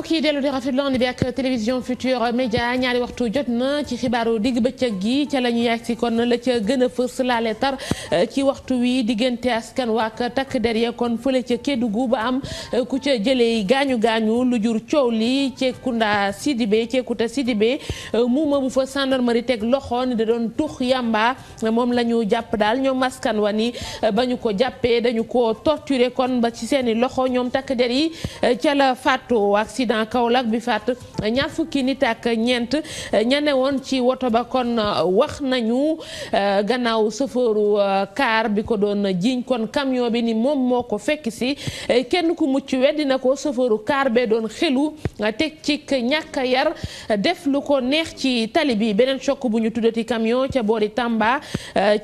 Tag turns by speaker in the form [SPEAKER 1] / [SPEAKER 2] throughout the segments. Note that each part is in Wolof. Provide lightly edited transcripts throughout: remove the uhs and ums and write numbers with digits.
[SPEAKER 1] mbokk yi dellu di rafetlu ànd bi ak télévision Futurs Médias ñaari waxtu jot na ci xibaaru digg bëccëg gi ca la ñu yegg si kon la ca gën a fës laale tar ci waxtu wi diggante askan waak takk der ya kon fële ca Kédougou ba am ku ca jëlee gaañu gaañu lu jur coow li Ceekunda Sidibé Ceekuta Sidibé muuma bu fa gendarmerie teg loxo ni da doon tux yamba moom la ñu jàpp daal ñoom askan wa ni ba ñu ko jàppee dañu ko torturer kon ba ci seeni loxo ñoom takk der yi ca la faatu accident Kaolack bi faat ñaar fukki nit ak ñeent ña ne woon ci woto ba kon wax nañu gannaaw sëfooru car bi ko doon jiiñ kon camion bi ni moom moo ko fekk si kenn ku mucc weddi na ko sëfooru car bee doon xelu teg ci ñàkk yar def lu ko neex ci tali bi beneen choc bu ñu tuddati camion ca boori Tamba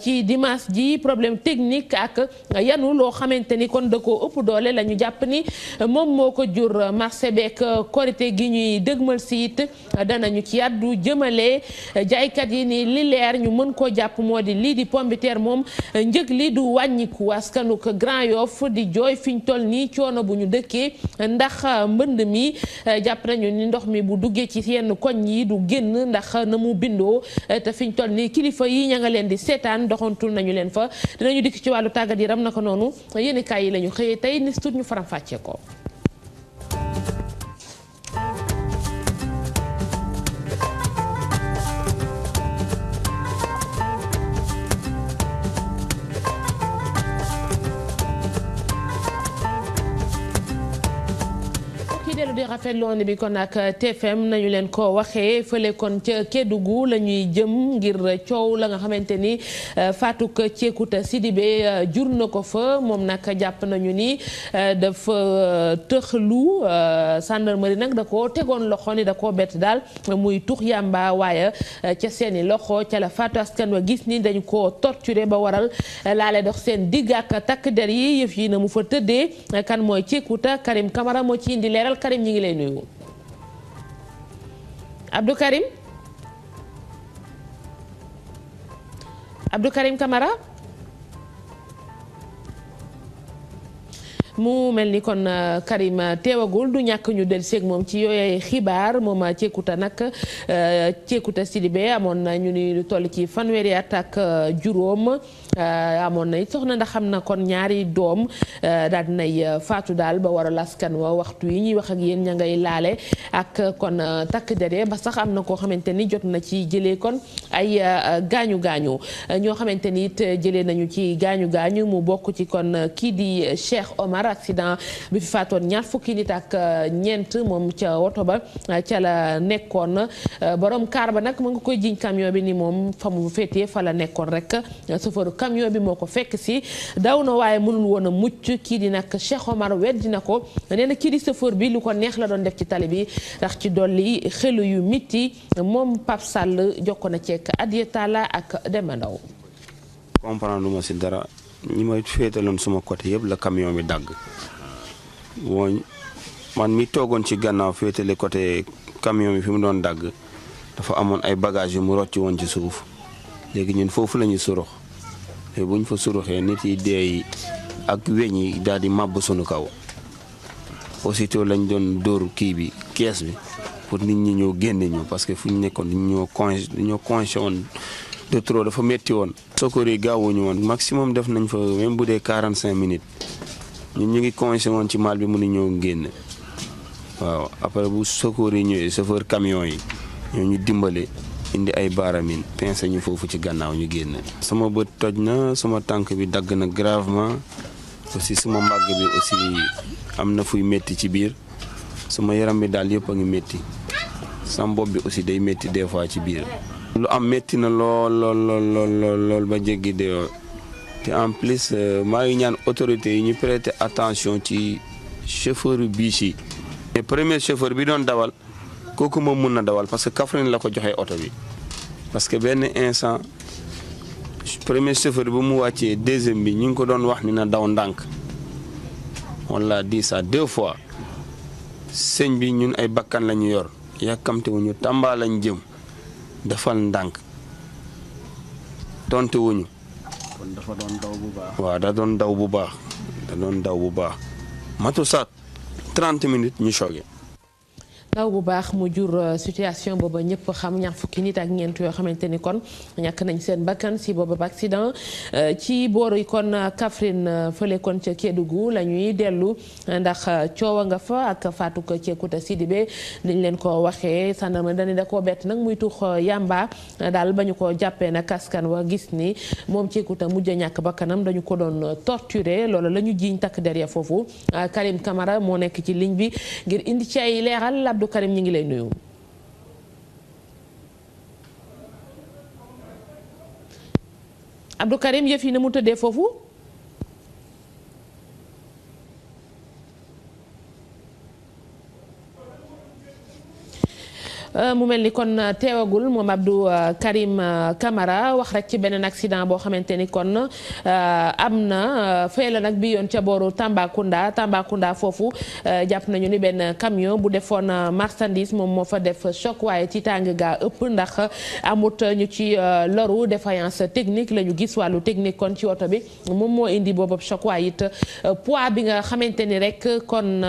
[SPEAKER 1] ci dimanche ji problème technique ak yanu loo xamante ni kon da ko ëpp doole la ñu jàpp ni moom moo ko jur marché beek korité gi ñuy dëgmal si it danañu ci yàddu jëmale jaaykat yi ni li leer ñu mën koo jàpp moo di lii di pombiteer moom njëg li du wàññiku askanuk Grand Yoff di jooy fiñ toll nii coono bu ñu dëkkee ndax mbënd mi jàpp nañu ni ndox mi bu duggee ci yenn koñ yi du génn ndax na mu bindoo te fiñ toll nii kilifa yi ña nga leen di seetaan doxantul nañu leen fa dinañu dikk ci wàllu tàggat yaram naka noonu yéen kaay yi la ñu xëyee tey ni tut ñu faram fàccee ko. dellu di rafetlu woon bi kon ak TFM nañu leen ko waxee fële kon ca Kédougou la ñuy jëm ngir coow la nga xamante ni faatuk Ceekuta Sidibé jur na ko fa moom nag jàpp nañu ni dafa tëxlu gendarmerie nag da ko tegoon loxo ni da koo bett daal muy tux yàmba waaye ca seeni loxo ca la faatu askan wa gis ni dañu ko torturé ba waral laale dox seen digg ak takk der yi yëf yi na mu fa tëddee kan mooy Ceekuta Karim Camara moo ci indi leeral Karim ñi ngi lay nuyu Abdou Karim Camara mu mel ni kon Karim teewagul du ñàkk ñu del seeg moom ci yooyee xibaar moom Ceekuta nag Ceekuta Sidibé amoon na ñu ni lu toll ci fanweeri at ak juróom amoon na it soxna ndax xam na kon ñaari doom daal dinay faatu daal ba waral askan wa waxtu yi ñuy wax ak yéen ña ngay laale ak kon takk dere ba sax am na koo xamante ni jot na ci jëlee kon ay gaañu gaañu ñoo xamante ni it jëlee nañu ci gaañu gaañu mu bokk ci kon kii di Cheikh Omar accident bi fi faatoon ñaar fukki nit ak ñeent moom ca woto ba ca la nekkoon borom kaar ba nag mu nga koy jiñ camion bi ni moom fa mu féetee fa la nekkoon rek chauffeur camion bi moo ko fekk si daw na waaye mënul woon a mucc kii di nag Cheikh Omar weddi na ko nee na kii di chauffeur bi lu ko neex la doon def ci tali bi ndax ci dolli xelu yu miti moom Pape Sall jokko na ceek Adietala ak Demba Ndaw
[SPEAKER 2] comprendre lu ma si dara ñi may féetaloon suma côté yëpp la camion bi dagg woñ man mi toogoon ci gannaaw féetale côté camion bi fi mu doon dagg dafa amoon ay bagages yu mu rocc woon ci suuf léegi ñun foofu la ñu surux te bu ñu fa suruxee nit yi dee ak weñ yi daal di màbb sunu kaw aussitôt lañ doon dóor kii bi kees bi pour nit ñi ñëw génne ñu parce que fu ñu nekkoon dañoo conché woon de trop dafa métti woon. secours yi gaawuñu woon maximum def nañ fa même bu dee 45 minutes ñun ñu ngi coincé woon ci mal bi mënu ñëw génne waaw après bu secours yi ñëwee chauffeur camion yi ñoo ñu dimbale indi ay baaramin pincé ñu foofu ci gannaaw ñu génne. sama bët toj na sama tànk bi dagg na gravement aussi sama mbàgg bi aussi am na fuy métti ci biir sama yaram bi daal yëpp a ngi métti sama bopp bi aussi day métti des fois ci biir. lu am métti na lool ba jéggi de te en plus maa ngi ñaan autorités yi ñu prêter attention ci chauffeur biis yi. mais premier chauffeur bi doon dawal kooku moom mun na dawal parce que Kaffrine la ko joxee oto bi parce que benn instant premier chauffeur bi mu wàccee deuxième bi ñu ngi ko doon wax ni na daw ndànk on l'a dit ça 2 fois sëñ bi ñun ay bakkan la ñu yor yàkkamte wuñu Tamba lañ jëm. defal ndànk tontu wuñu.
[SPEAKER 3] kon dafa doon daw bu baax.
[SPEAKER 2] waaw da doon daw bu baax matu saat 30 minutes ñu choqué.
[SPEAKER 1] taw bu baax mu jur situation booba ñëpp xam ñaar fukki nit ak ñeent yoo xamante ni kon ñàkk nañ seen bakkan si booba accident ci booru kon Kaffrine fële kon ca Kédougou la ñuy dellu ndax coowa nga fa ak faatu ko ci Kouta Sidibé niñ leen ko waxee sàndarma dañu da koo bett nag muy tux yamba daal ba ñu ko jàppee nag askan wa gis ni moom ci Kouta mujj a ñàkk bakkanam dañu ko doon torturer loolu la ñu jiiñ takk derrière foofu Karim Camara moo nekk ci ligne bi ngir indi ci ay leeral Abdou Karim ñi ngi lay nuyu. Abdou Karim yëf yi na mu tëddee foofu. mu mel ni kon teewagul moom Abdou Karim Camara wax rek ci beneen accident boo xamante ni kon am na fee la nag bi yoon ca booru Tambacounda foofu jàpp nañu ni benn camion bu defoon marchandise moom moo fa def choc waaye ci tàng gaa ëpp ndax amut ñu ci loru défaillance technique la ñu gis wàllu technique kon ci oto bi moom moo indi boobu choc waaye it poids bi nga xamante ni rek kon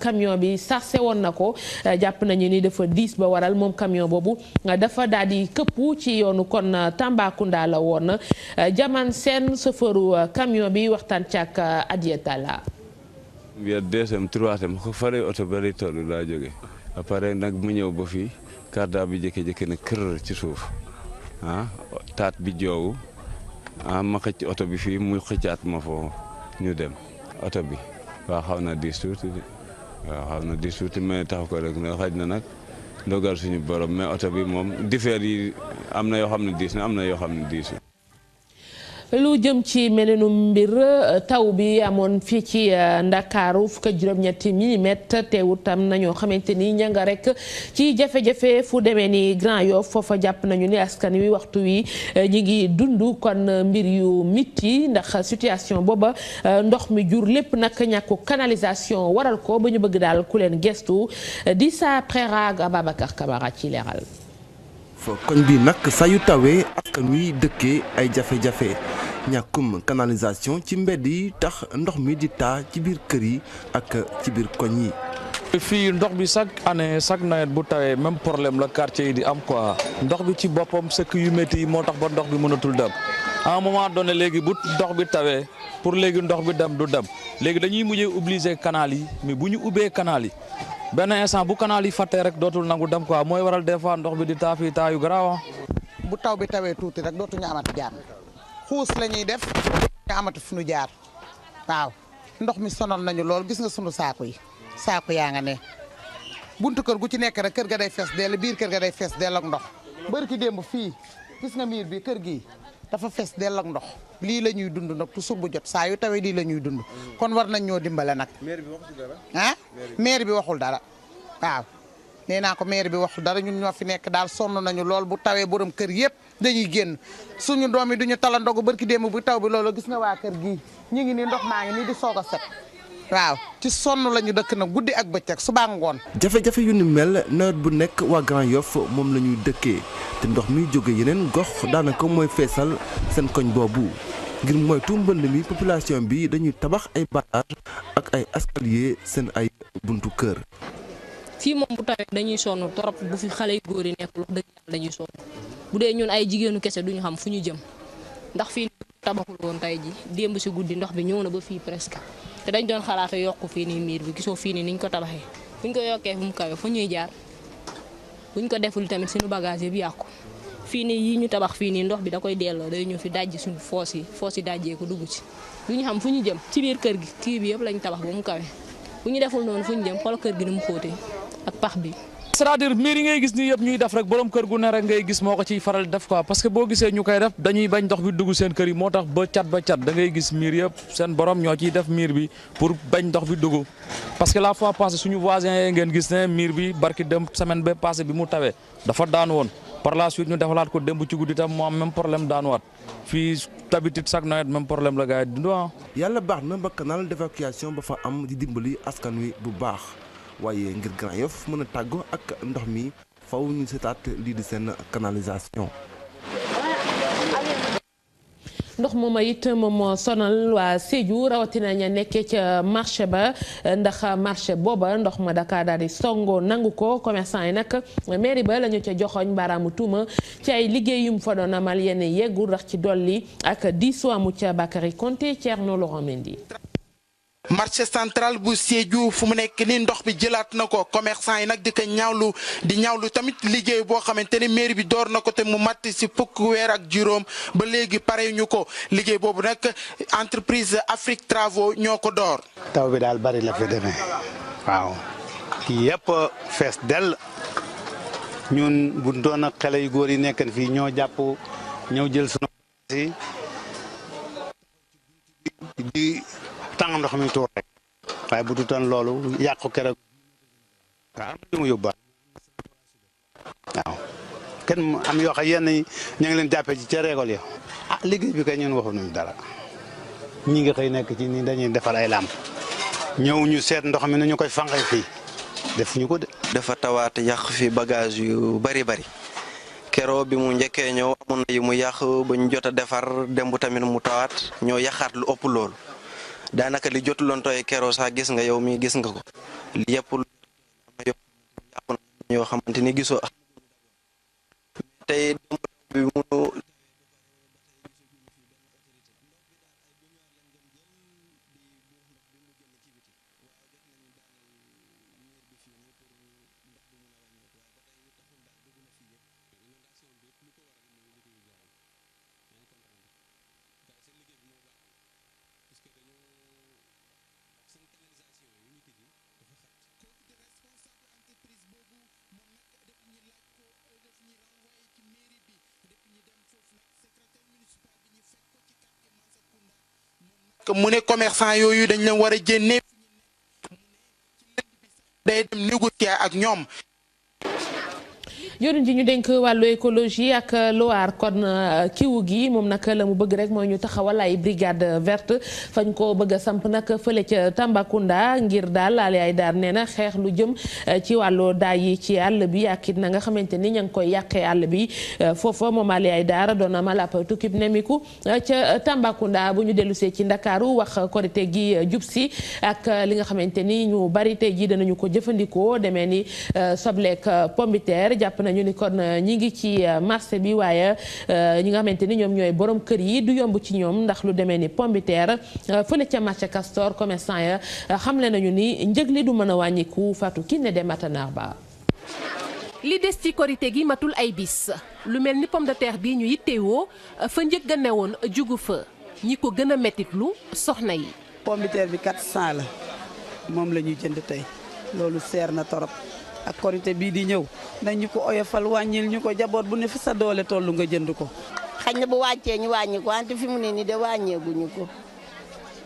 [SPEAKER 1] camion bi sarse woon na ko jàpp nañu ni dafa diis ba waral moom camion boobu dafa daal di këppu ci yoonu kon Tambacounda la woon jaman seen chauffeuru camion bi waxtaan ci ak Adieta la
[SPEAKER 4] biir deuxième troisième ko fare oto bari tollu laa jóge après nag mu ñëw ba fii karda bi jékki-jékki na kër ci suuf taat bi joowu ma xëcc oto bi fii mu xëccaat ma foofu ñu dem oto bi waaw xaw na diis tuuti mais tax ko rek na xaj na nag ndogal suñu borom mais oto bi moom différe yi am na yoo xam ne diis na am na yoo xam ne diisu
[SPEAKER 1] lu jëm ci melenu mbir taw bi amoon fii ci Ndakaaru fukk ak juróom-ñetti millimètre teewut am na ñoo xamante ni ña nga rek ci jafe-jafe fu demee ni Grand Yoff foofa jàpp nañu ni askan wi waxtu wi ñi ngi dund kon mbir yu miti ndax situation booba ndox mi jur lépp nag ñàkku canalisation waral ko ba ñu bëgg daal ku leen gestu di sa prérag Ababacar Camara ci leeral.
[SPEAKER 5] koñ bi nag saa yu tawee askan wi dëkkee ay jafe-jafe ñàkkum canalisation ci mbedd yi tax ndox mi di taa ci biir kër yi ak ci biir koñ yi.
[SPEAKER 6] fii ndox bi chaque année chaque nawet bu tawee même problème la quartier yi di am quoi ndox bi ci boppam sëkk yu métti yi moo tax ba ndox bi mënatul dem à un moment donné léegi bu ndox bi tawee pour léegi ndox bi dem du dem léegi dañuy mujjee obligé canal yi mais bu ñu ubbee canal yi. benn instant bu canal yi fàttee rek dootul nangu dem quoi mooy waral des fois ndox bi di taa fii taa yu garaaw.
[SPEAKER 7] bu taw bi tawee tuuti rek dootuñu amati jàmm xuus la ñuy def ñu amati fu ñu jaar waaw ndox mi sonal nañu lool gis nga sunu saako yi saako yaa nga ne buntu kër gu ci nekk rek kër ga day fees dell biir kër ga day fees dell ak ndox bari ki démb fii gis nga miir bi kër gi dafa fees dell ak ndox lii la ñuy dund nag toujours bu jot saa yu tawee lii la ñuy dund kon war nañ ñoo dimbale nag. maire bi waxul dara. maire bi waxul dara waaw nee naa ko maire bi waxul dara ñun ñoo fi nekk daal sonn nañu lool bu tawee borom kër yëpp dañuy génn suñu doom yi duñu tala ndogu barki démb bu taw bi loolu gis nga waa kër gii ñu ngi nii ndox maa ngi nii di soog a set waaw ci sonn la ñu dëkk nag guddi ak bëccëg suba ngoon.
[SPEAKER 5] jafe-jafe yu ni mel nawet bu nekk waa Grand Yoff moom la ñuy dëkkee te ndox mi jóge yeneen gox daanaka mooy feesal seen koñ boobu ngir moytu mbënd mi population bi dañuy tabax ay barrage ak ay escalier seen ay buntu kër.
[SPEAKER 8] fii moom bu tawee dañuy sonn trop bu fi xale yu góor yi nekk wax dëgg yàlla dañuy sonn bu dee ñun ay jigéenu kese duñu xam fu ñu jëm ndax fii tabaxul woon tey ji démb si guddi ndox bi ñëw na ba fii presque te dañ doon xalaata yokk fii nii miir bi gisoo fii nii niñ ko tabaxee fu ñu ko yokkee fu mu kawe fu ñuy jaar buñ ko deful tamit suñu bagage yëpp yàqu fii nii yi ñu tabax fii nii ndox bi da koy delloo day ñëw fi dajji suñu foos yi dajjee ko dugg ci du ñu xam fu ñu jëm ci biir kër gi kii bi yëpp lañ tabax ba mu kawe bu ñu deful noonu fu ñu jëm xool kër gi ni mu xóotee ak pax bi.
[SPEAKER 6] c'est-à-dire miir yi ngay gis nii yëpp ñuy def rek borom kër gu ne rek ngay gis moo ko ciy faral def quoi parce que boo gisee ñu koy def dañuy bañ ndox bi dugg seen kër yi moo tax ba cat da ngay gis miir yëpp seen borom ñoo ciy def miir bi pour bañ ndox bi dugg parce que la fois passée suñu voisin yi ngeen gis ne miir bi barki dem semaine ba passé bi mu tawee dafa daan woon par la suite ñu defalaat ko démb ci guddi tam moo am même problème daanuwaat fii d'habitude chaque nawet même problème la gars yi dund.
[SPEAKER 5] yàlla baax na ba canal d'évacuation ba fa am di dimbali askan wi bu baax waaye ngir Grand Yoff mën a tàggoo ak ndox mi faw ñu seetaat lii di seen canalisation.
[SPEAKER 1] ndox moom it moom moo sonal waa Sédhiou rawatina ña nekkee ca marché ba ndax marché booba ndox ma Dakar daal di songo nangu ko commerçant yi nag mairie ba la ñu ca joxoñ baaraamu tuuma ci ay liggéey yu mu fa doon amal yenn yeggul rax ci dolli ak diisoo amu ca Bakary Konté Thierno Laurent Mendy.
[SPEAKER 9] marché central bu Sédhiou fu mu nekk ni ndox bi jëlaat na ko commerçant yi nag di ko ñaawlu tamit liggéey boo xamante ni mairie bi door na ko te mu matt si fukk weer ak juróom ba léegi pare ñu ko liggéey boobu nag entreprise Afrique Travaux ñoo ko door.
[SPEAKER 3] taw bi daal bari la fi demee waaw kii yëpp fees dell ñun bu doon ak xale yu góor yi nekk fii ñoo jàpp ñëw jël sunu si di tàng ndox mi tuur rek waaye bu dutoon loolu yàqu keroog waaw am na lu mu yóbbaat waaw kenn am yoo xam yenn ñu ngi leen jàppee ci ca récolte ya liggéey bi kay ñun waxuñu dara ñi nga xëy nekk ci ni dañuy defar ay làmp ñëw ñu seet ndox mi nu ñu koy fanqee fii def ñu ko de.
[SPEAKER 10] dafa tawaat yàq fi bagage yu bari keroo bi mu njëkkee ñëw amoon na yu mu yàq ba ñu jot a defar démb tamit mu tawaat ñoo yàqaat lu ëpp loolu. daanaka li jotuloon tooy keroo sax gis nga yow mi gis nga ko li yëpp yoo xamante ni gisoo tey bi mu
[SPEAKER 9] mu ne commerçant yooyu dañ leen war a jénne day dem négocier ak ñoom.
[SPEAKER 1] joriñ ji ñu dénk wàllu écologie ak Loire kon kiwu gi moom nag la mu bëgg rek mooy ñu taxawal ay brigade verte fañ ko bëgg a samp nag fële ca Tambacounda ngir daal Ali Aïdar nee na xeex lu jëm ci wàllu daay yi ci àll bi ak it na nga xamante ni ña ngi koy yàqee àll bi foofa moom Ali Aïdar doon amal ab tukkib nemiku ca Tambacounda bu ñu dellusee ci Ndakaaru wax korite gi jub si ak li nga xamante ni ñu bari tey ji danañu ko jëfandikoo demee ni sobleek pombiteer jàpp nañu ni kon ñi ngi ci marché bi waaye ñi nga xamante ni ñoom ñooy borom kër yi du yomb ci ñoom ndax lu demee ni pombiteer fële ca marché Castor commerçant ya xamle nañu ni njëg li du mën a wàññiku Fatou Kiné de Matanaar Ba.
[SPEAKER 11] li des ci korite gi matul ay bis lu mel ni pomme de terre bi ñu yittewoo fa njëg ga newoon jugu fa ñi ko gën a mettitlu soxna yi.
[SPEAKER 12] pomme de terre bi 400 la moom la ñuy jënd tey loolu seer na torop ak korité bii di ñëw nañu ko oyofal wàññil ñu ko jaboot bu ne fi sa doole tollu nga jënd ko.
[SPEAKER 13] xañ na bu wàccee ñu wàññi ko wante fi mu ne nii de wàññeeguñu ko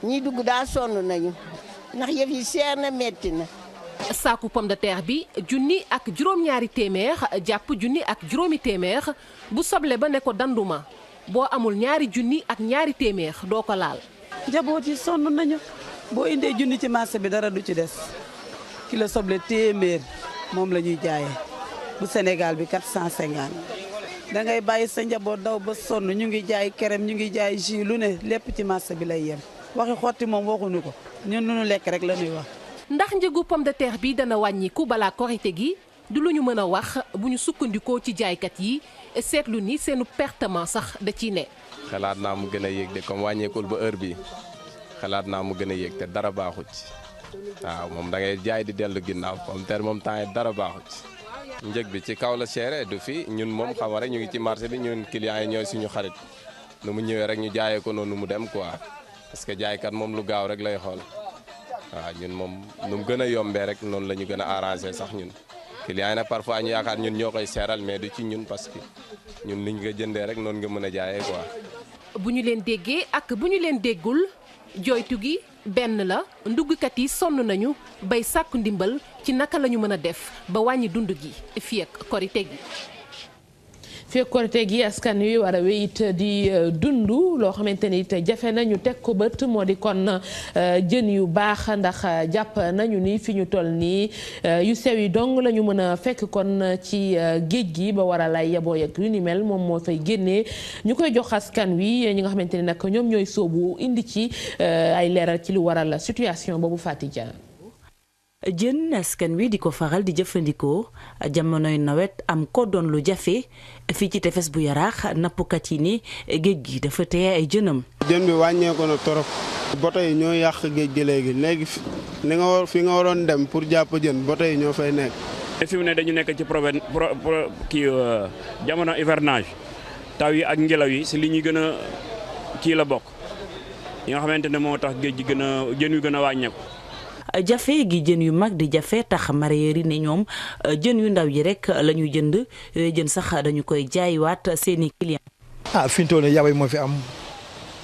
[SPEAKER 13] ñiy dugg daa sonn nañu ndax yëf yi seer na metti na.
[SPEAKER 11] saaku pomme de terre bi junni ak juróom-ñaari téeméer jàpp junni ak juróomi téeméer bu soble ba ne ko danduma boo amul ñaari junni ak ñaari téeméer doo ko laal.
[SPEAKER 12] jaboot yi sonn nañu boo indee junni ci marché bi dara du ci des kilo soble téeméer. moom la ñuy jaayee bu Sénégal bi 450 da ngay bàyyi sa njaboot daw ba sonn ñu ngi jaay kerem ñu ngi jaay jus lu ne lépp ci marché bi lay yem waxi xotti moom waxuñu ko ñun lu ñu lekk rek la ñuy wax.
[SPEAKER 11] ndax njëgu pomme de terre bi dana wàññiku balaa korite gi du lu ñu mën a wax bu ñu sukkandikoo ci jaaykat yi seetlu ni seenu pertement sax da ciy ne.
[SPEAKER 14] xalaat naa mu gën a yéeg de comme wàññeekul ba heure bi xalaat naa mu gën a yéeg te dara baaxut ci. waaw moom da ngay jaay di dellu ginnaaw pomme de terre moom temps yi dara baaxut ci njëg bi ci kaw la seere du fi ñun moom xam rek ñu ngi ci marché bi ñun clients yi ñooy suñu xarit nu mu ñëwee rek ñu jaayee ko noonu mu dem quoi parce que jaaykat moom lu gaaw rek lay xool waaw ñun moom nu mu gën a yombee rek noonu la ñu gën a arrangé sax ñun clients yi nag parfois ñu yaakaar ñun ñoo koy seeral mais du ci ñun parce que ñun liñ nga jëndee rek noonu nga mën a jaayee quoi.
[SPEAKER 11] bu ñu leen déggee ak bu ñu leen déggul jooytu gi benn la ndugkat yi sonn nañu bay sàkku ndimbal ci naka la ñu mën a def ba wàññi dund gi fii ak korite gi.
[SPEAKER 1] fii Korité gi askan wi war a wéy it di dund loo xamante ni it jafe na ñu teg ko bët moo di kon jën yu baax ndax jàpp nañu ni fi ñu toll nii yu sew yi dong la ñu mën a fekk kon ci géej gi ba waral ay yaboo yeeg yu ni mel moom moo fay génnee ñu koy jox askan wi ñi nga xamante ni nag ñoom ñooy soobu indi ci ay leeral ci lu waral situation boobu Fatou Dia.
[SPEAKER 15] jën askan wi di ko faral di jëfandikoo jamonoy nawet am ko doon lu jafe fii ci tefes bu Yaraax nappkat yi ni géej gi dafa téye ay jënam.
[SPEAKER 16] jën bi wàññeeku na torop bato yi ñoo yàq géej gi léegi fi nga waroon dem pour jàpp jën bato yi ñoo fay nekk.
[SPEAKER 17] fi mu ne dañu nekk ci jamono hivernage taw yi ak ngelaw yi si li ñuy gën a kii la bokk yi nga xamante ne moo tax géej gi gën a jën yu gën a wàññeeku.
[SPEAKER 15] jafe gi jën yu mag di jafe tax mareyeur yi ne ñoom jën yu ndaw yi rek la ñuy jënd yooyu jën sax dañu koy jaaywaat seeni client.
[SPEAKER 18] fi ñu toll nii yabay moo fi am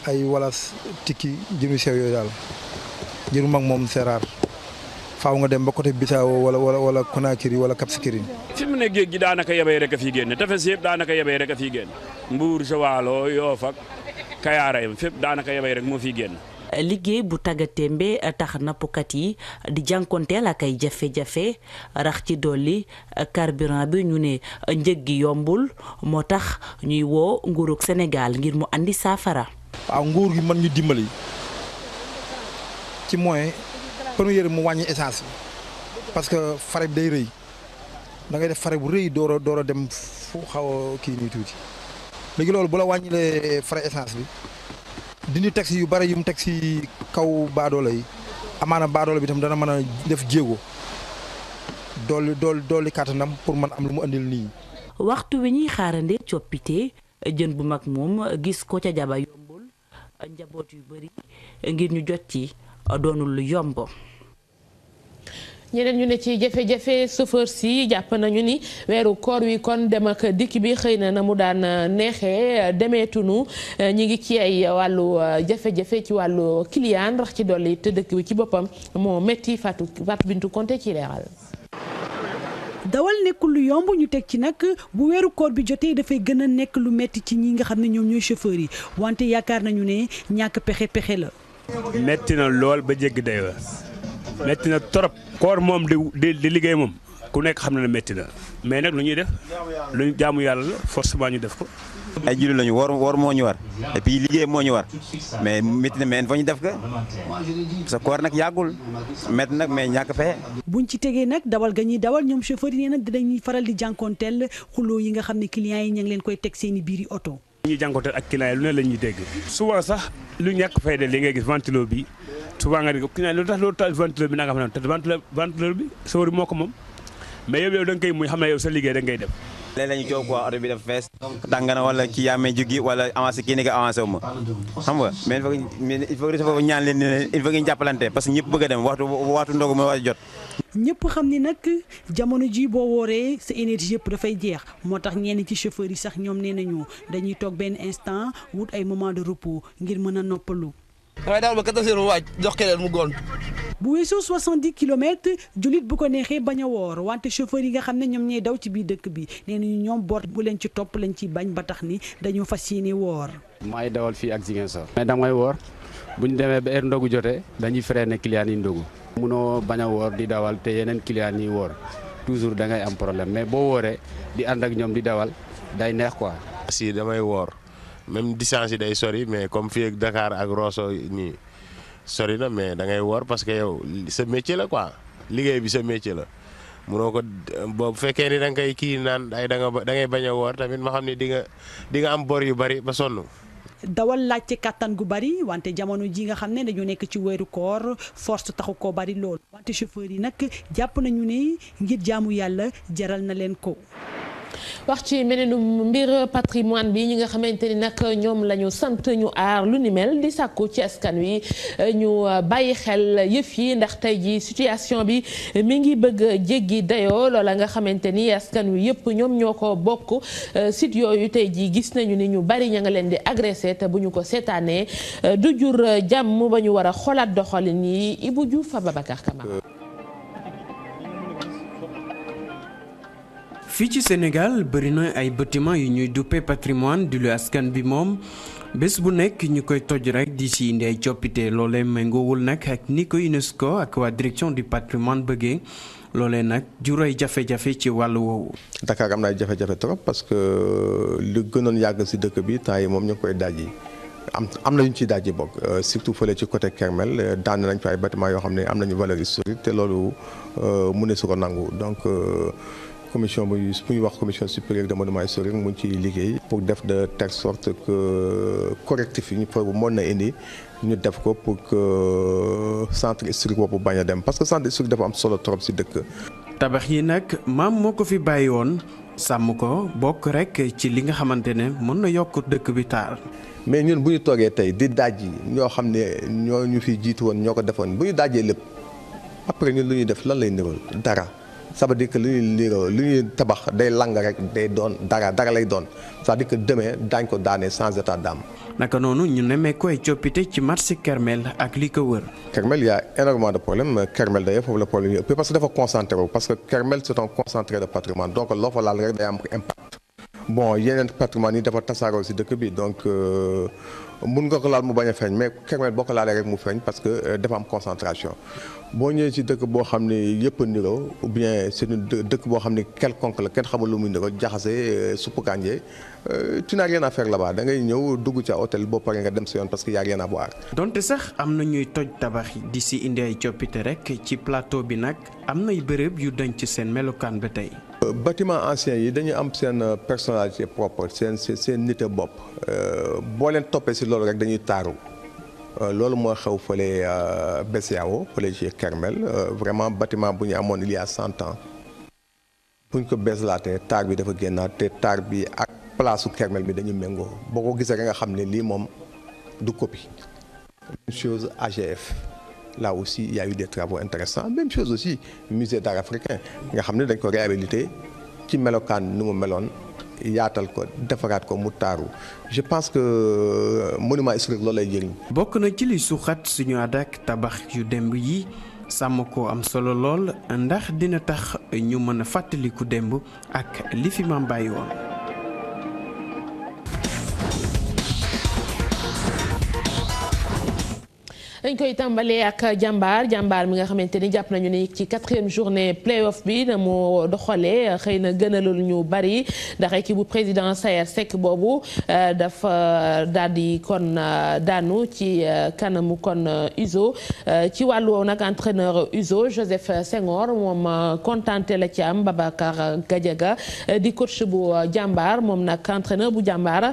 [SPEAKER 18] ay walas tikki jënu sew yooyu daal jënu mag moom c'est rare faaw nga dem ba côté Bissau wala Conakry wala Cap Skirring.
[SPEAKER 17] fi mu ne géej gi daanaka yabay rek a fiy génn tefes yëpp daanaka yabay rek a fiy génn Mbuur Joalo Yoff ak Kayaara yam fépp daanaka yabay rek moo fiy génn.
[SPEAKER 15] liggéey bu tàggatémbe tax nappkat yi di jànkonteel ak ay jafe-jafe rax ci dolli carburant bi ñu ne njëg gi yombul moo tax ñuy woo nguurug Sénégal ngir mu andi saafara.
[SPEAKER 18] waaw nguur gi mën ñu dimbali ci moyen première mu wàññi essence bi parce que fare bi day rëy da ngay def fare bu rëy door a dem fu xaw a kii nii tuuti léegi loolu bu la wàññilee fare essence bi. dindi taxi yu bari yu mu teg ci kaw baadoola yi amaana baadoola bi tam dana mën a def jéego dolli kàttanam pour man am lu mu andil nii.
[SPEAKER 15] waxtu wi ñuy xaarande coppite jën bu mag moom gis ko ca jaba yombul njaboot yu bari ngir ñu jot ci doonul lu yomb.
[SPEAKER 1] ñeneen ñu ne ci jafe-jafe chauffeur si jàpp nañu ni weeru koor wi kon dem ak dikk bi xëy na mu daan neexee demeetunu ñi ngi ci ay wàllu jafe-jafe ci wàllu client rax ci dolli te dëkk bi ci boppam moo metti Fatou Bintou Konté ci leeral.
[SPEAKER 19] dawal nekkul lu yomb ñu teg ci nag bu weeru koor bi jotee dafay gën a nekk lu metti ci ñi nga xam ne ñoom ñooy chauffeur yi wante yaakaar nañu ne ñàkk pexe la.
[SPEAKER 20] metti na lool ba jéggi dayoo. metti na trop koor moom di liggéey moom ku nekk xam na ne metti na mais nag lu ñuy def lu ñu jaamu yàlla la forcément ñu def ko.
[SPEAKER 21] ay jullit lañu woor moo ñu war et puis liggéey moo ñu war mais metti na mais il faut ñu def ko parce que koor nag yàggul metti nag mais ñàkk pexe.
[SPEAKER 19] buñ ci tegee nag dawal ga ñuy dawal ñoom chauffeur yi nee nag dinañuy faral di jànkoonteel xuloo yi nga xam ne clients yi ña ngi leen koy teg seeni biiri oto.
[SPEAKER 20] ñuy jànkoonteel ak clients yi lu ne la ñuy dégg souvent sax lu ñàkk fay de li ngay gis ventilo bi. souvent nga di ko kii lu tax ventilo bi nga xam ne te ventilo bi sawari moo ko moom mais yow da nga koy muy xam ne yow sa liggéey da ngay dem.
[SPEAKER 21] léeg la ñu coow quoi oto bi dafa fees tàng na wala kii yaa may jógi wala avancé kii ni ko avancé wu ma xam nga mais il faut que dafa ñaan leen ne il faut que ñu jàppalante parce que ñëpp bëgg a dem waxtu ndogu mooy war a jot.
[SPEAKER 19] ñëpp xam ni nag jamono ji boo wooree sa énergie yëpp dafay jeex moo tax ñenn ci chauffeur yi sax ñoom nee nañu dañuy toog benn instant wut ay moment de repos ngir mën a noppalu.
[SPEAKER 22] damay daal ba 14 heures waaj jox keneen mu goon.
[SPEAKER 19] bu weesoo 70 kilomètres jullit bu ko neexee bañ a woor wante chauffeur yi nga xam ne ñoom ñooy daw ci biir dëkk bi nee nañu ñoom bor bu leen ci topp lañ ci bañ ba tax ni dañoo fas yéene woor.
[SPEAKER 23] maay dawal fii ak Ziguinchor. mais damay woor bu ñu demee ba heure ndogu jotee dañuy freiné client yi ndogu. munoo bañ a woor di dawal te yeneen client yi woor toujours da ngay am problème mais boo wooree di ànd ak ñoom di dawal day neex quoi.
[SPEAKER 24] si damay woor. même distance yi day sori mais comme fii ak Dakar ak Rosso nii sori na mais da ngay woor parce que yow sa métier la quoi liggéey bi sa métier la munoo ko boo fekkee ni da nga koy kii naan ay da ngay bañ a woor tamit ma xam ne di nga am bor yu bari ba sonn.
[SPEAKER 19] dawal laajte kàttan gu bari wante jamono ji nga xam ne dañoo nekk ci weeru koor force taxu koo bari lool wante chauffeur yi nag jàpp nañu ne ngir jaamu yàlla jaral na leen ko.
[SPEAKER 1] wax ci meneenu mbir patrimoine bi ñi nga xamante ni nag ñoom la ñu sant ñu aar lu ni mel di sàkku ci askan wi ñu bàyyi xel yëf yi ndax tey ji situation bi mi ngi bëgg jéggi dayoo loola nga xamante ni askan wi yëpp ñoom ñoo ko bokk site yooyu tey ji gis nañu ni ñu bari ña nga leen di agressé te bu ñu ko seetaanee du jur jàmm ba ñu war a xoolaat doxalin yi Ibou Diouf Ababacar Camara.
[SPEAKER 2] fii ci Sénégal bëri na ay bâtiment yu ñuy duppe patrimoine di lu askan bi moom bés bu nekk ñu koy toj rek di si indi ay coppite loolee méngoowul nag ak ni ko UNESCO ak waa direction du patrimoine bëggee loolee nag juray jafe-jafe ci wàllu woowu.
[SPEAKER 4] Dakar am na ay jafe-jafe trop parce que lu gënoon yàgg si dëkk bi temps yi moom ñu ngi koy dajji am na ñu ciy dajji bokk surtout fële ci côté Kermel daan nañ fa ay bâtiment yoo xam ne am nañu valeur historique te loolu mu ne su ko nangu donc. commission bu ñuy wax commission supérieure de monuments historiques mu ngi ciy liggéey pour def de telle sorte que correctif yi ñu fa mën na indi ñu def ko pour que centre historique boobu bañ a dem parce que centre historique dafa am solo trop ci dëkk.
[SPEAKER 2] tabax yi nag maam moo ko fi bàyyi woon sàmm ko bokk rek ci li nga xamante ne mën na yokk dëkk bi taar.
[SPEAKER 4] mais ñun bu ñu toogee tey di dajji ñoo xam ne ñoo ñu fi jiitu woon ñoo ko defoon bu ñu dajjee lépp après ñun lu ñuy def lan lay nirool dara. ça veut dire que lu ñuy tabax day lang rek day doon dara lay doon c'est-à-dire que demain daañ ko daane sans état d'âme.
[SPEAKER 2] naka noonu ñu nemmee koy coppite ci marché Kermel ak li ko wër.
[SPEAKER 4] Kermel y a énormément de problèmes Kermel d'ailleurs foofu la problème yi ëpp parce que dafa concentré wu parce que Kermel c'est un concentré de patrimoine donc loo fa laal rek day am impact. bon yeneen patrimoine yi dafa tasaaroo ci dëkk bi donc mun nga ko laal mu bañ a feeñ mais Kermel boo ko laalee rek mu feeñ parce que dafa am concentration. boo ñëwee ci dëkk boo xam ne yëpp a niroo ou bien c'est une dëkk boo xam ne quelconque la kenn xamul lu muy niroo jaxase suppu kànje tu n'as rien à faire là-bas da ngay ñëw dugg ca hôtel boo paree nga dem si yoon parce que y a rien à boire.
[SPEAKER 2] donte sax am na ñuy toj tabax di si indi ay coppite rek ci plateau bi nag am nay bërëb yu denc seen melokaan ba tey.
[SPEAKER 4] bâtiment ancien yi dañuy am seen personnalité propre seen nite bopp boo leen toppee si loolu rek dañuy taaru. loolu moo xew fële BCEAO fële ci Kermel vraiment bâtiment bu ñu amoon il y a 100 ans bu ñu ko beeslaatee taar bi dafa génnaat te taar bi ak place Kermel bi dañu méngoo boo ko gisee nga xam ne lii moom du copie. même chose AGF là aussi il y a eu des travaux intéressants même chose aussi musée d'art africain nga xam ne dañ ko réhabilité ci melokaan nu mu meloon. yaatal ko defaraat ko mu taaru je pense que monument historique loolu lay jëriñ.
[SPEAKER 2] bokk na ci li suuxat suñu aada ak tabax yu démb yi sàmm ko am solo lool ndax dina tax ñu mën a fàttaliku démb ak li fi maam bàyyi woon.
[SPEAKER 1] dañ koy tàmbalee ak jàmbaar mi nga xamante ni jàpp nañu ni ci 4e journée play-off bi na mu doxalee xëy na gënalul ñu bari ndax équipe bu président Sayer Seck boobu dafa daal di kon daanu ci kanamu kon USO ci wàllu woowu nag entraîneur USO Joseph Senghor moom contenté la ci am Babacar Gadiaga di coach bu jàmbaar moom nag entraîneur bu jàmbaar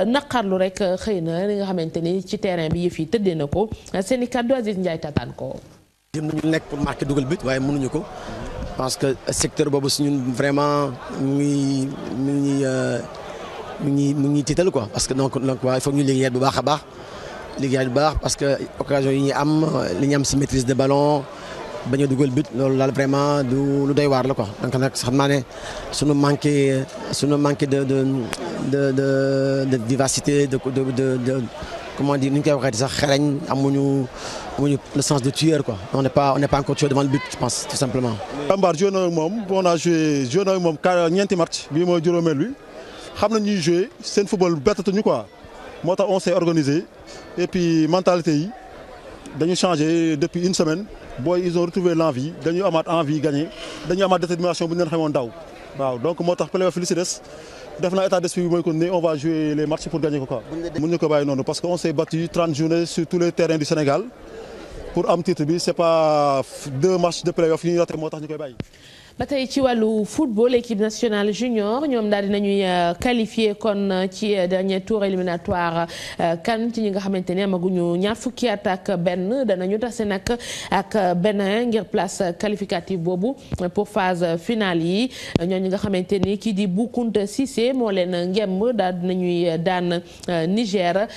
[SPEAKER 1] naqarlu rek xëy na li nga xamante ni ci terrain bi yëf yi tëddee na ko. seen i kàddu Aziz Ndiaye tataan ko.
[SPEAKER 7] jëm nañu nekk pour marquer dugal but waaye mënuñu ko parce que secteur boobu si ñun vraiment mu ngi tiital quoi parce que donc waaye il faut ñu liggéeyaat bu baax a baax liggéeyaat bu baax parce que occasion yi ñu am li ñu am si maîtrise de ballon bañ a dugal but loolu daal vraiment lu doy waar la quoi donc nag xam naa ne suñu manqué de vivacité de comment dire ni ñu koy waxee sax xereñ amuñu le sens de tueur quoi on n'est pas encore tueur devant le but je pense tout simplement.
[SPEAKER 8] Jàmbaar joué na ak moom on a joué na ak moom ñeenti match bii mooy juróomeel bi xam nañ ñuy joué seen football bettatuñu quoi moo tax on s'est organisé et puis mentalité yi dañu changé depuis une semaine booy ils ont retrouvé l'envie dañu amaat envie gagner dañu amaat détermination bu ñu leen xamoon daw waaw donc moo tax play-off li si des. def na état d'esprit bi mooy kon ne on va jouer les matchs pour gagner ko quoi. mun ñu ko bàyyi noonu parce que on s'est battu 30 journées sur tous les terrains du Sénégal pour am titre bi c'est pas 2 matchs de play-off yi ñu raté moo tax ñu koy bàyyi.
[SPEAKER 1] ba tey ci wàllu football équipe nationale junior ñoom daal di nañuy qualifié kon ci dernier tour éliminatoire CAN ci ñi nga xamante ne amaguñu ñaar fukki at ak benn danañu tase nag ak Bénin ngir place qualificative boobu pour phase finale yi ñooñu nga xamante ni kii di Boukounta Cissé moo leen ngemb daal di nañuy daan Niger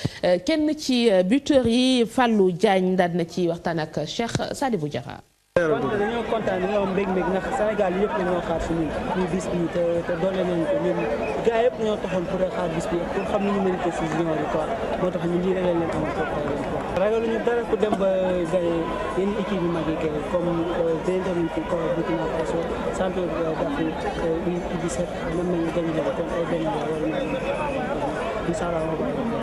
[SPEAKER 1] kenn ci buteur yi Fallou Diagne daal di na ci waxtaan ak Cheikh Sadibou Diarra.
[SPEAKER 3] kon dañoo kontaan dañoo am mbég-mbég ndax Sénégal yëpp dañoo xaar suñu bis bi te doole nañu ko ñun gars yëpp dañoo taxoon pour xaar bis bi pour xam ni ñu mérité si junior yi quoi moo tax ñu lii rek lañ leen am pour ragaluñu dara ku dem ba gagné yenn équipe yu mag yi kay comme déntaluñ fi ko Burkina Faso champion d'Afrique U17 mën nañu gagné kon ay benn war incha allah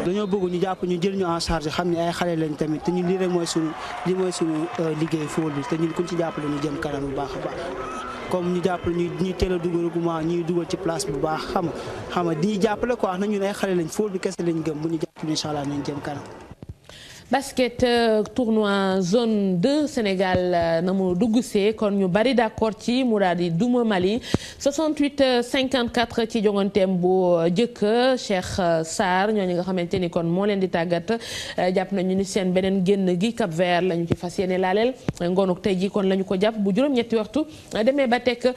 [SPEAKER 3] dañoo bëgg ñu jàpp ñu jël ñu en charge xam ne ay xale lañ tamit te ñun lii rek mooy suñu liggéey football bi te ñun kuñ ci jàppale ñu jëm kanam bu baax a baax comme ñu jàppale ñuy teel a dugal regroupement ñuy dugal ci place bu baax xam nga di ñu jàppale quoi na ñun ay xale lañ football bi kese lañ gëm bu ñu jàppale incha allah ñu jëm kanam.
[SPEAKER 1] basket tournoi zone 2 Sénégal na mu dugg see kon ñu bari d'accord ci mu daal di duma Mali 68-54 ci jonganteem bu jëkk Cheikh Sarr ñooñu nga xamante ni kon moo leen di tàggat jàpp nañu ni seen beneen génn gi Cap Vert la ñu ci fas yéene laaleel ngoonuk tey ji kon la ñu ko jàpp bu juróom-ñetti waxtu demee ba tekk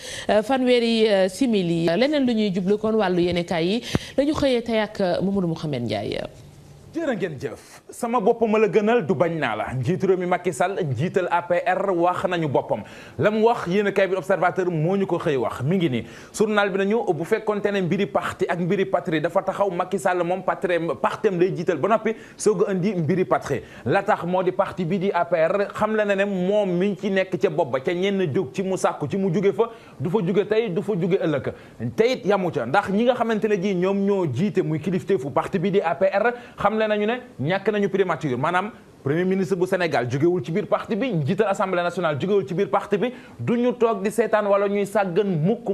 [SPEAKER 1] fanweeri simili leneen lu ñuy jublu kon wàllu yéenekaay yi la ñu xëyee tey ak Mamadou Mouhamed Ndiaye.
[SPEAKER 5] jërë ngeen jëf sama bopp ma la gënal du bañ naa la njiitu réew mi Macky Sall njiital APR wax nañu boppam la mu wax yéen a kay bi observateur moo ñu ko xëy wax mi ngi nii journal bi nañu bu fekkonte ne mbiri parti ak mbiri patrie dafa taxaw Macky Sall moom partem lay jiital ba noppi soog a indi mbiri patrie la tax moo di parti bi di APR xam la ne moom mi ci nekk ca bopp ba ca ñenn jóg ci mu sàkku ci mu jóge fa du fa jóge tey du fa jóge ëllëg te it yamu ca ndax ñi nga xamante ne ji ñoom ñoo jiite muy kilifteefu parti bi di APR xam nañu ne ñàkk nañu primature maanaam premier ministre bu Sénégal jógewul ci biir parti bi njiital assemblée nationale jógewul ci biir parti bi du ñu toog di seetaan wala ñuy sàggan mukk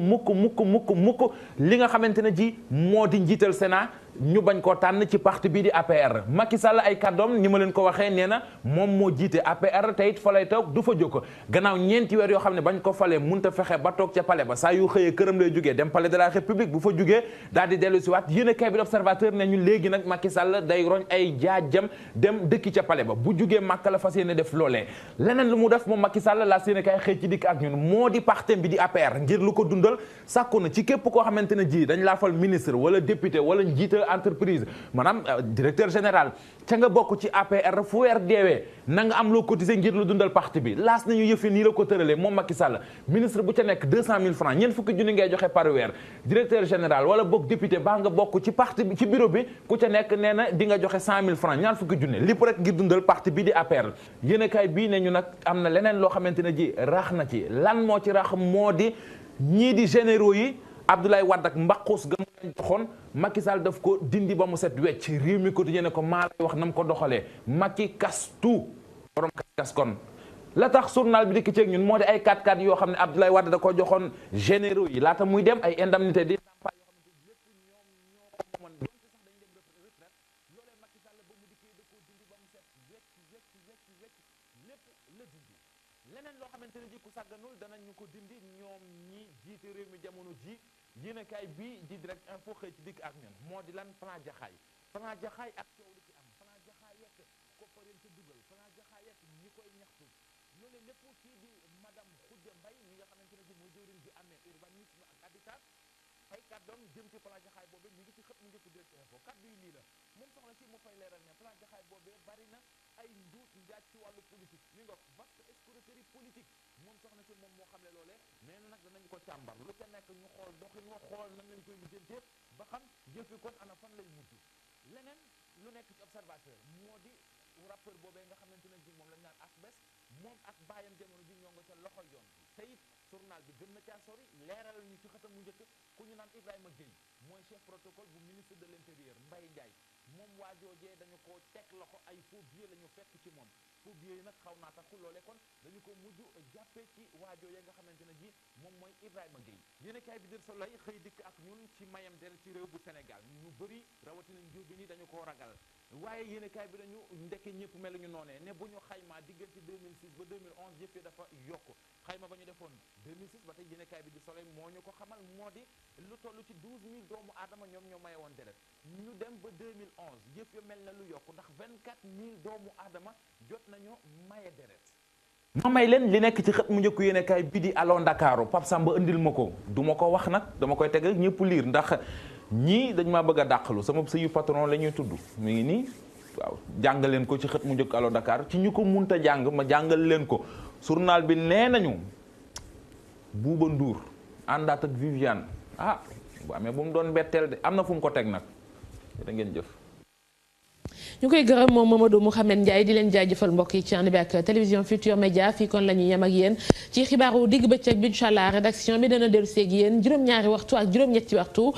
[SPEAKER 5] li nga xamante ne ji moo di njiital Sénat ñu bañ koo tànn ci parti bii di APR Macky Sall ay kàddoom ni ma leen ko waxee nee na moom moo jiite APR te it fa lay toog du fa jóg gannaaw ñeenti weer yoo xam ne bañ ko falee munta fexe ba toog ca palais ba saa yu xëyee këram lay jógee dem palais de la République bu fa jógee daal di dellu si waat yéen a kay bi l'Observateur ne ñu léegi nag Macky Sall day roñ ay jaajam dem dëkki ca palais ba bu jógee Makka la fas yéene def loolee leneen lu mu def moom Macky Sall la seen kay xëy ci dikk ak ñun moo di partem bi di APR ngir lu ko dundal sàkku na ci képp koo xamante ne ji dañ laa fal ministre wala député wala njiital entreprise maanaam directeur général ca nga bokk ci APR fu weer deewee na nga am loo cotisé ngir lu dundal parti bi laas nañu yëfi nii la ko tëralee moom Macky Sall ministre bu ca nekk 200 000 francs ñeent fukki junni ngay joxe par weer directeur général wala bokk député baa nga bokk ci parti bi ci bureau bi ku ca nekk nee na di nga joxe 100 000 francs ñaar fukki junni lépp rek ngir dundal parti bi di APR yéenekaay bii ne ñu nag am na leneen loo xamante ne ji rax na ci lan moo ci rax moo di ñii di généraux yi Abdoulaye Wade ak mbaqus ga mu leen joxoon Macky Sall daf ko dindi ba mu set wecc réew mi quotidien ne ko maa lay wax na mu ko doxalee Macky kas tout borom kas kon la tax journal bi dikk ceeg ñun moo di ay 4x4 yoo xam ne Abdoulaye Wade da ko joxoon généraux yi laata muy dem ay indemnité di ndàmpaay yoo xamante lépp ñoom ñoo ko moomoon donte sax dañ dem retraite loolee Macky Sall ba mu dikkee da koo dindi ba mu set wecc lépp la dindi leneen loo xamante ne ji ku sàgganul danañ ñu ko dindi ñoom ñi jiite réew mi jamono ji yéenekaay bii di direct info xëy ci dikk ak ñun moo di lan plan jaxaay ak coow li ci am plan jaxaay yekk koppareen ca dugal plan jaxaay yekk ñi koy ñaxtu loolu lépp kii di madame Khoudia Mbaye mi nga xamante ne ji mooy jëwriñ ji amee urbanisme ak habitat ay kàddoom jëm ci plan jaxaay boobee mi ngi ci xët mu njëkk direct info kàddu yi lii la moom soxna si mu fay leeral ne plan jaxaay boobee bari na ay nduut njaaj ci wàllu politique mi nga vaste escroquerie politique moom soxna si moom moo xam ne loolee nee na nag danañu ko càmbar lu ca nekk ñu xool doxin wa xool nan lañ koy lijjantee ba xam jëfi kon ana fan lay mujj leneen lu nekk ci observateur moo di rappeur boobee nga xamante ne ji moom lañ naan asbes moom ak bàyyam jamono ji ñoo nga ca loxol yoon bi te it journal bi gën na caa sori leeral ñu ci xëtam mu njëkk ku ñu naan Ibrahima Gueye mooy chef protocole bu ministre de l'intérieur Mbaye Ndiaye moom waajoojee dañu ko teg loxo ay faux billets la ñu fekk ci moom faux billets yi nag xaw naa takku loolee kon dañu ko mujj jàppee ci waajoojee nga xamante ne ji moom mooy Ibrahima Gueye yéen kaay bi dir so lay xëy dikk ak ñun ci mayam der ci réew bu Sénégal ñu bëri rawatina njóobi ni dañu koo ragal waaye yéen kaay bi dañu ndekke ñëpp mel ñu noonee ne bu ñu xaymaa diggante 2006 ba 2011 yëf yi dafa yokk xayma ba ñu defoon 2006 ba tey yéen kaay bi di soleil moo ñu ko xamal moo di lu toll ci 12 000 doomu aadama ñoom ñoo maye woon deret ñu dem ba 2011 yëf ya mel na lu yokk ndax 24 000 doomu aadama jot nañoo maye deret ma may leen li nekk ci xët mu njëkk yéene kaay bi di Allo Ndakaaru Pape Samba indil ma ko du ma ko wax nag dama koy teg rek ñëpp liir ndax ñii dañ maa bëgg a dàqalu sama sëyu patron la ñuy tudd mi ngi nii waaw jàngal leen ko ci xët mu njëkk Allo Dakar ci ñu ko munta jàng ma jàngal leen ko journal bi nee nañu Bouba Ndour àndaat ak Viviane bu amee bu mu doon betteel de am na fu mu ko teg nag da ngeen jëf.
[SPEAKER 1] ñu koy gërëm moom Mamadou Mouhamed Ndiaye di leen jaajëfal mbokk yi ci ànd bi ak télévision Futurs Médias fii kon la ñuy yem ak yéen ci xibaaru digg bëccëg bi incha allah rédaction bi dana dellu seeg yéen juróom-ñaari waxtu ak juróom-ñetti waxtu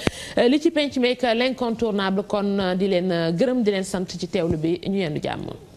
[SPEAKER 1] li ci penc meek l'incontournable kon di leen gërëm di leen sant ci teewlu bi ñu yendu jàmm.